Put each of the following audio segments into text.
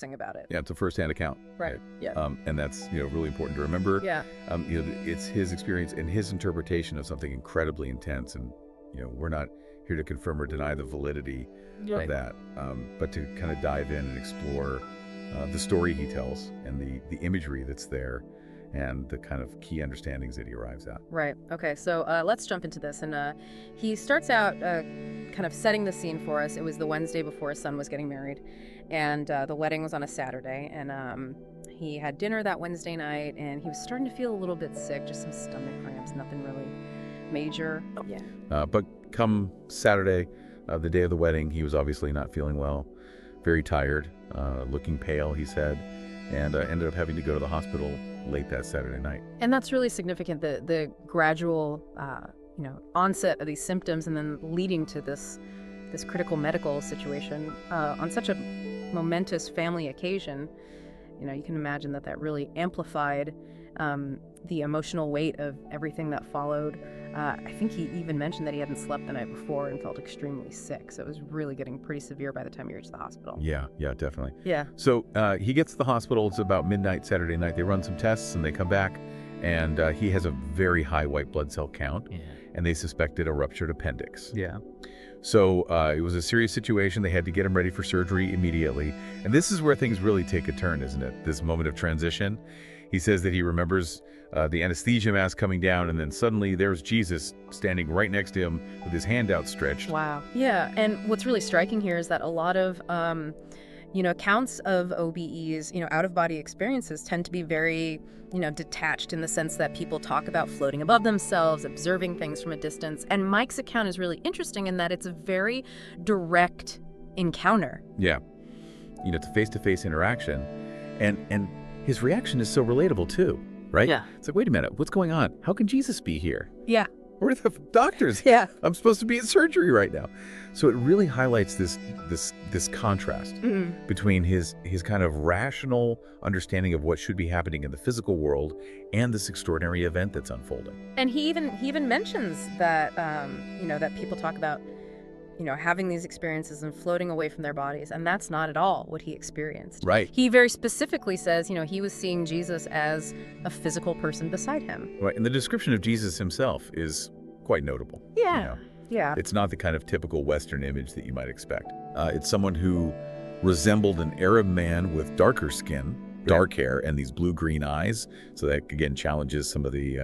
about it. Yeah, it's a first-hand account. Right. Yeah. And that's, really important to remember. Yeah. It's his experience and his interpretation of something incredibly intense. And, we're not here to confirm or deny the validity of that, but to kind of dive in and explore the story he tells and the imagery that's there and the kind of key understandings that he arrives at. Right. Okay. So let's jump into this. And he starts out kind of setting the scene for us. It was the Wednesday before his son was getting married, and the wedding was on a Saturday. And he had dinner that Wednesday night, and he was starting to feel a little bit sick, just some stomach cramps, nothing really major. Yeah. But come Saturday, the day of the wedding, he was obviously not feeling well, very tired, looking pale, he said, and ended up having to go to the hospital late that Saturday night. And that's really significant, the gradual, onset of these symptoms and then leading to this critical medical situation on such a momentous family occasion. You can imagine that really amplified the emotional weight of everything that followed. I think he even mentioned that he hadn't slept the night before and felt extremely sick. So it was really getting pretty severe by the time he reached the hospital. Yeah, definitely. Yeah. So he gets to the hospital. It's about midnight Saturday night. They run some tests and they come back, and he has a very high white blood cell count, and they suspected a ruptured appendix. Yeah. So it was a serious situation. They had to get him ready for surgery immediately. And this is where things really take a turn, isn't it? This moment of transition. He says that he remembers the anesthesia mask coming down, and then suddenly there's Jesus standing right next to him with his hand outstretched. Wow. Yeah. And what's really striking here is that a lot of, accounts of OBEs, out-of-body experiences tend to be very, detached in the sense that people talk about floating above themselves, observing things from a distance. And Mike's account is really interesting in that it's a very direct encounter. Yeah. It's a face-to-face interaction. And his reaction is so relatable too, right? Yeah. It's like, wait a minute, what's going on? How can Jesus be here? Yeah. Where are the doctors? Yeah. I'm supposed to be in surgery right now. So it really highlights this contrast between his kind of rational understanding of what should be happening in the physical world and this extraordinary event that's unfolding. And he even mentions that that people talk about having these experiences and floating away from their bodies, and that's not at all what he experienced. Right. He very specifically says, he was seeing Jesus as a physical person beside him. Right. And the description of Jesus himself is quite notable. Yeah. Yeah. It's not the kind of typical Western image that you might expect. It's someone who resembled an Arab man with darker skin, dark hair, and these blue-green eyes. So that, again, challenges some of the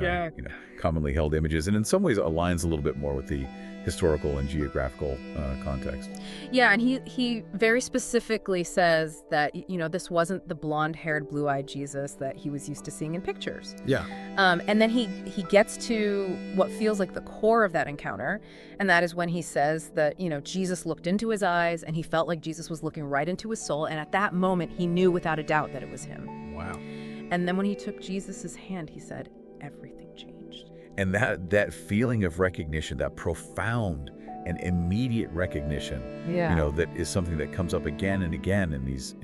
commonly held images, and in some ways aligns a little bit more with the historical and geographical context. Yeah, and he very specifically says that, this wasn't the blonde-haired, blue-eyed Jesus that he was used to seeing in pictures. Yeah. And then he gets to what feels like the core of that encounter, and that is when he says that, Jesus looked into his eyes, and he felt like Jesus was looking right into his soul, and at that moment, he knew without a doubt that it was him. Wow. And then when he took Jesus's hand, he said, everything changed. And that feeling of recognition, that profound and immediate recognition, that is something that comes up again and again in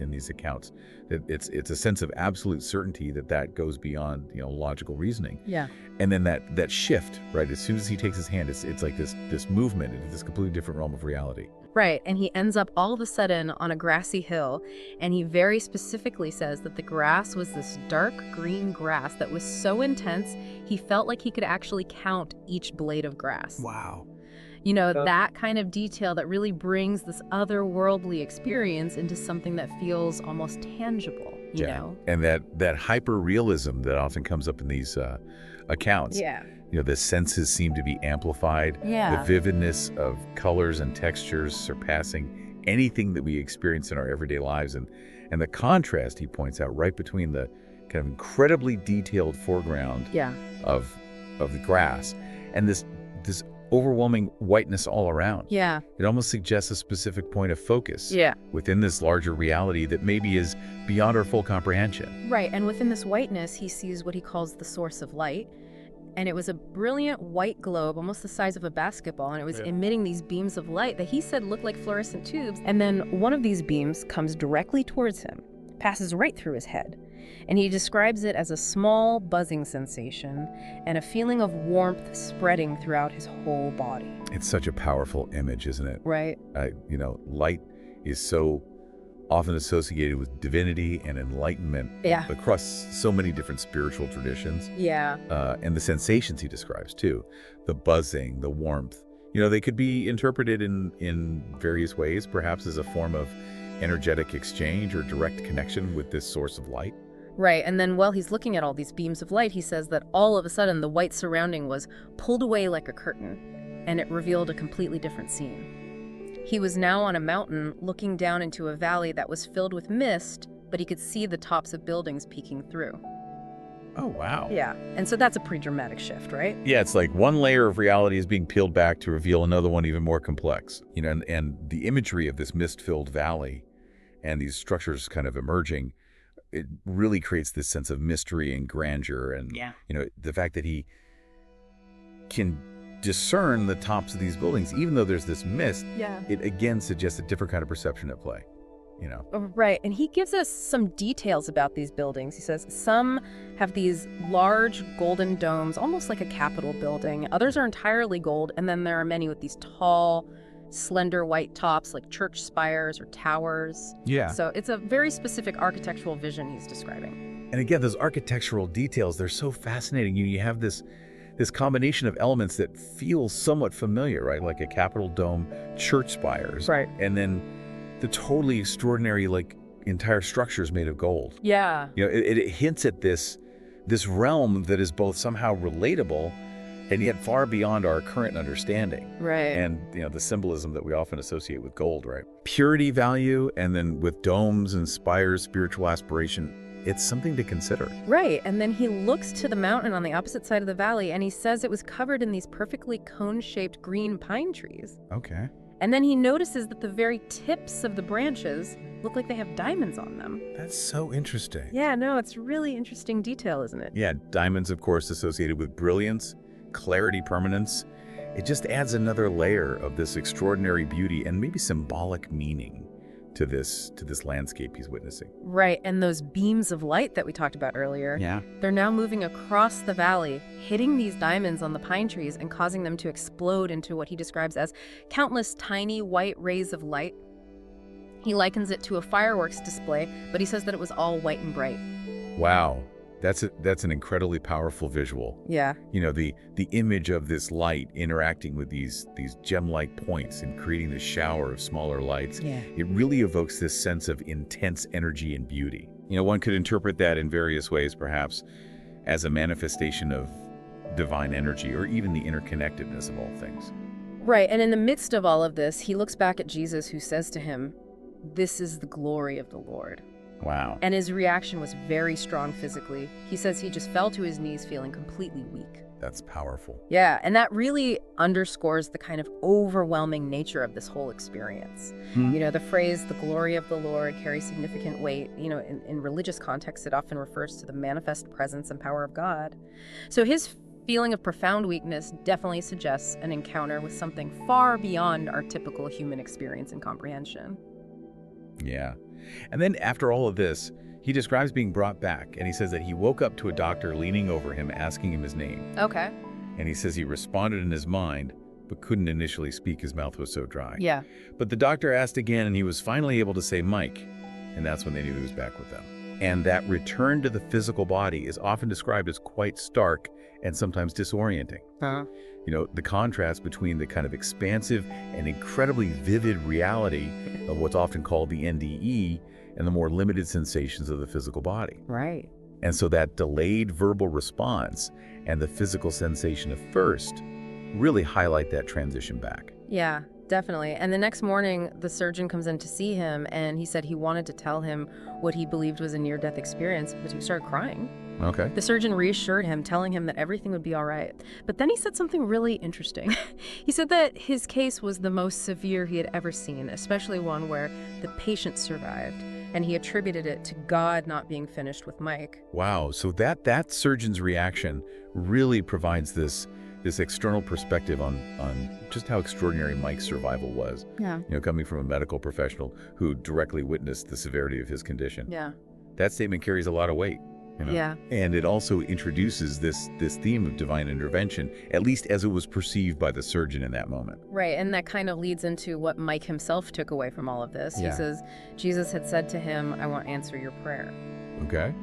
these accounts. That it's a sense of absolute certainty that goes beyond logical reasoning. Yeah. And then that shift, right? As soon as he takes his hand, it's like this movement into this completely different realm of reality. Right, and he ends up all of a sudden on a grassy hill, and he very specifically says that the grass was this dark green grass that was so intense, he felt like he could actually count each blade of grass. Wow. That kind of detail that really brings this otherworldly experience into something that feels almost tangible, you know? And that hyper-realism that often comes up in these accounts. Yeah. The senses seem to be amplified. Yeah. The vividness of colors and textures surpassing anything that we experience in our everyday lives. And the contrast, he points out, right between the kind of incredibly detailed foreground of the grass and this overwhelming whiteness all around. Yeah. It almost suggests a specific point of focus within this larger reality that maybe is beyond our full comprehension. Right, and within this whiteness, he sees what he calls the source of light. And it was a brilliant white globe, almost the size of a basketball, and it was emitting these beams of light that he said looked like fluorescent tubes. And then one of these beams comes directly towards him, passes right through his head. And he describes it as a small buzzing sensation and a feeling of warmth spreading throughout his whole body. It's such a powerful image, isn't it? Right. Light is so often associated with divinity and enlightenment across so many different spiritual traditions. Yeah. And the sensations he describes, too. The buzzing, the warmth. They could be interpreted in various ways, perhaps as a form of energetic exchange or direct connection with this source of light. Right, and then while he's looking at all these beams of light, he says that all of a sudden the white surrounding was pulled away like a curtain, and it revealed a completely different scene. He was now on a mountain looking down into a valley that was filled with mist, but he could see the tops of buildings peeking through. Oh, wow. Yeah, and so that's a pretty dramatic shift, right? Yeah, it's like one layer of reality is being peeled back to reveal another one even more complex. And the imagery of this mist-filled valley and these structures kind of emerging, it really creates this sense of mystery and grandeur. And, the fact that he can discern the tops of these buildings, even though there's this mist, it again suggests a different kind of perception at play. Right, and he gives us some details about these buildings. He says some have these large golden domes, almost like a Capitol building. Others are entirely gold, and then there are many with these tall, slender white tops like church spires or towers. Yeah. So it's a very specific architectural vision he's describing. And again, those architectural details, they're so fascinating. You have this combination of elements that feel somewhat familiar, right? Like a Capitol dome, church spires. Right. And then the totally extraordinary, entire structures made of gold. Yeah. It hints at this realm that is both somehow relatable and yet far beyond our current understanding. Right. And, the symbolism that we often associate with gold, right? Purity value, and then with domes and spires, spiritual aspiration, it's something to consider. Right. And then he looks to the mountain on the opposite side of the valley, and he says it was covered in these perfectly cone-shaped green pine trees. Okay. And then he notices that the very tips of the branches look like they have diamonds on them. That's so interesting. Yeah, no, it's really interesting detail, isn't it? Yeah, diamonds, of course, associated with brilliance, clarity, permanence. It just adds another layer of this extraordinary beauty and maybe symbolic meaning to this landscape he's witnessing. Right, and those beams of light that we talked about earlier, they're now moving across the valley, hitting these diamonds on the pine trees and causing them to explode into what he describes as countless tiny white rays of light. He likens it to a fireworks display, but he says that it was all white and bright. Wow. That's an incredibly powerful visual. Yeah. The image of this light interacting with these gem-like points and creating this shower of smaller lights. Yeah. It really evokes this sense of intense energy and beauty. One could interpret that in various ways, perhaps as a manifestation of divine energy or even the interconnectedness of all things. Right, and in the midst of all of this, he looks back at Jesus, who says to him, "This is the glory of the Lord." Wow. And his reaction was very strong physically. He says he just fell to his knees feeling completely weak. That's powerful. Yeah, and that really underscores the kind of overwhelming nature of this whole experience. The phrase, the glory of the Lord, carries significant weight. In religious contexts, it often refers to the manifest presence and power of God. So his feeling of profound weakness definitely suggests an encounter with something far beyond our typical human experience and comprehension. Yeah. And then after all of this, he describes being brought back, and he says that he woke up to a doctor leaning over him, asking him his name. Okay. And he says he responded in his mind, but couldn't initially speak. His mouth was so dry. Yeah. But the doctor asked again, and he was finally able to say Mike, and that's when they knew he was back with them. And that return to the physical body is often described as quite stark and sometimes disorienting. The contrast between the kind of expansive and incredibly vivid reality of what's often called the NDE and the more limited sensations of the physical body. Right. And so that delayed verbal response and the physical sensation of first really highlight that transition back. Yeah, definitely. And the next morning, the surgeon comes in to see him, and he said he wanted to tell him what he believed was a near-death experience, but he started crying. Okay. The surgeon reassured him, telling him that everything would be all right. But then he said something really interesting. He said that his case was the most severe he had ever seen, especially one where the patient survived, and he attributed it to God not being finished with Mike. Wow. So that surgeon's reaction really provides this external perspective on just how extraordinary Mike's survival was. Yeah. Coming from a medical professional who directly witnessed the severity of his condition. Yeah. That statement carries a lot of weight. Yeah. And it also introduces this theme of divine intervention, at least as it was perceived by the surgeon in that moment. Right, and that kind of leads into what Mike himself took away from all of this. Yeah. He says, Jesus had said to him, I won't answer your prayer. Okay.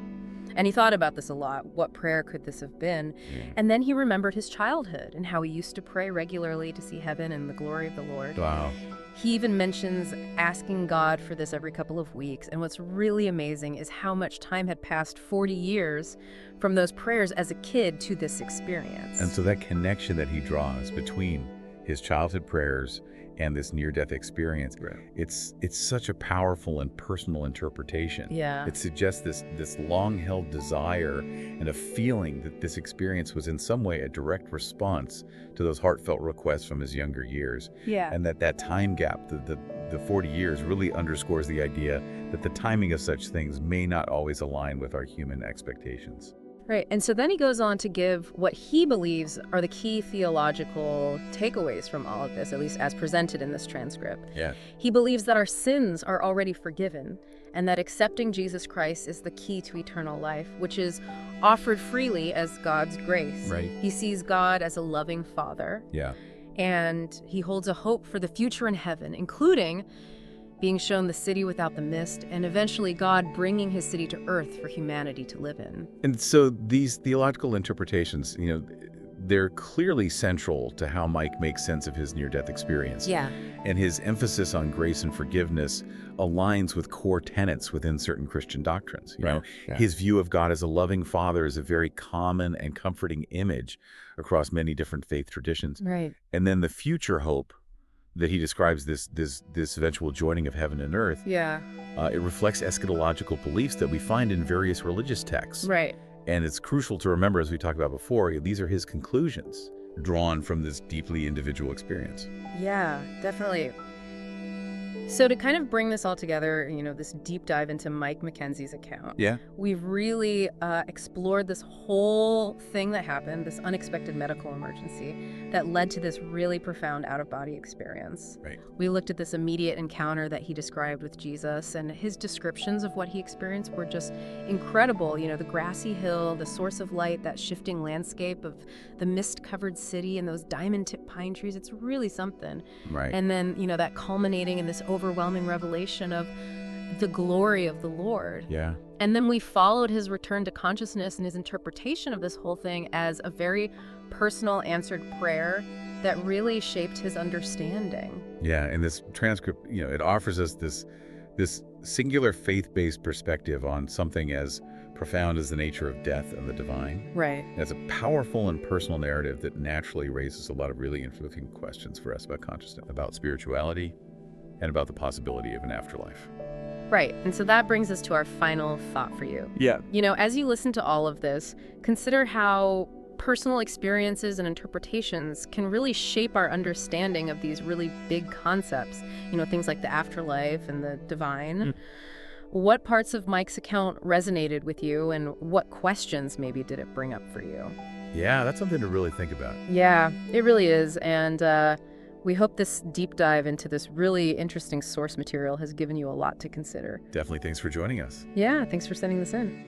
And he thought about this a lot. What prayer could this have been? Yeah. And then he remembered his childhood and how he used to pray regularly to see heaven and the glory of the Lord. Wow. He even mentions asking God for this every couple of weeks. And what's really amazing is how much time had passed, 40 years, from those prayers as a kid to this experience. And so that connection that he draws between his childhood prayers and this near-death experience, it's such a powerful and personal interpretation. Yeah. It suggests this long-held desire and a feeling that this experience was in some way a direct response to those heartfelt requests from his younger years. Yeah. And that time gap, the 40 years, really underscores the idea that the timing of such things may not always align with our human expectations. Right, and so then he goes on to give what he believes are the key theological takeaways from all of this, at least as presented in this transcript. Yeah. He believes that our sins are already forgiven and that accepting Jesus Christ is the key to eternal life, which is offered freely as God's grace. Right. He sees God as a loving Father. Yeah. And he holds a hope for the future in heaven, including being shown the city without the mist, and eventually God bringing his city to earth for humanity to live in. And so these theological interpretations, they're clearly central to how Mike makes sense of his near-death experience. Yeah. And his emphasis on grace and forgiveness aligns with core tenets within certain Christian doctrines. His view of God as a loving father is a very common and comforting image across many different faith traditions. Right. And then the future hope that he describes, this eventual joining of heaven and earth, Yeah. it reflects eschatological beliefs that we find in various religious texts. Right. And it's crucial to remember, as we talked about before, these are his conclusions drawn from this deeply individual experience. Yeah, definitely. So to kind of bring this all together, this deep dive into Mike McKenzie's account, Yeah. we've really explored this whole thing that happened, this unexpected medical emergency that led to this really profound out-of-body experience. Right. We looked at this immediate encounter that he described with Jesus, and his descriptions of what he experienced were just incredible. The grassy hill, the source of light, that shifting landscape of the mist-covered city and those diamond-tipped pine trees. It's really something. Right. And then, that culminating in this overwhelming revelation of the glory of the Lord. Yeah. And then we followed his return to consciousness and his interpretation of this whole thing as a very personal answered prayer that really shaped his understanding. Yeah, and this transcript, it offers us this singular faith-based perspective on something as profound as the nature of death and the divine. Right. And it's a powerful and personal narrative that naturally raises a lot of really interesting questions for us about consciousness, about spirituality, and about the possibility of an afterlife. Right. And so that brings us to our final thought for you. Yeah. As you listen to all of this, consider how personal experiences and interpretations can really shape our understanding of these really big concepts, things like the afterlife and the divine. What parts of Mike's account resonated with you, and what questions maybe did it bring up for you? Yeah, that's something to really think about. Yeah, it really is. And we hope this deep dive into this really interesting source material has given you a lot to consider. Definitely. Thanks for joining us. Yeah, thanks for sending this in.